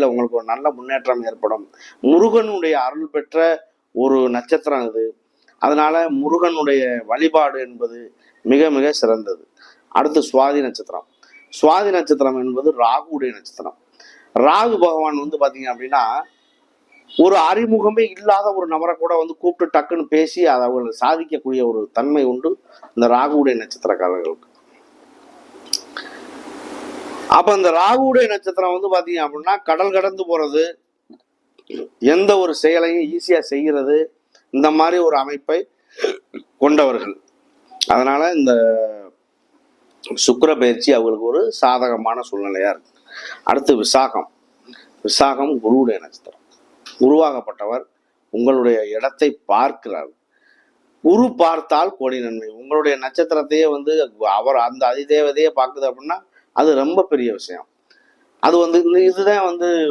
வாழ்க்கையில உங்களுக்கு ஒரு நல்ல முன்னேற்றம் ஏற்படும். முருகனுடைய அருள் பெற்ற ஒரு நட்சத்திரம் இது. அதனால முருகனுடைய வழிபாடு என்பது மிக மிக சிறந்தது. அடுத்து சுவாதி நட்சத்திரம். சுவாதி நட்சத்திரம் என்பது ராகுடைய நட்சத்திரம். ராகு பகவான் வந்து பாத்தீங்க அப்படின்னா ஒரு அறிமுகமே இல்லாத ஒரு நபரை கூட வந்து கூப்பிட்டு டக்குன்னு பேசி அதை அவர்கள் சாதிக்கக்கூடிய ஒரு தன்மை உண்டு இந்த ராகுடைய நட்சத்திரக்காரர்களுக்கு. அப்ப இந்த ராகுடைய நட்சத்திரம் வந்து பாத்தீங்க அப்படின்னா கடல் கடந்து போறது, எந்த ஒரு செயலையும் ஈஸியா செய்கிறது, இந்த மாதிரி ஒரு அமைப்பை கொண்டவர்கள். அதனால இந்த சுக்கிர பயிற்சி அவங்களுக்கு ஒரு சாதகமான சூழ்நிலையா இருக்கு. அடுத்து விசாகம். விசாகம் குருவுடைய நட்சத்திரம். குருவாகப்பட்டவர் உங்களுடைய இடத்தை பார்க்கிறார். குரு பார்த்தால் கோடி நன்மை. உங்களுடைய நட்சத்திரத்தையே வந்து அவர் அந்த அதிதேவதையே பார்க்குது அப்படின்னா அது ரொம்ப பெரிய விஷயம். அது வந்து இதுதான் வந்து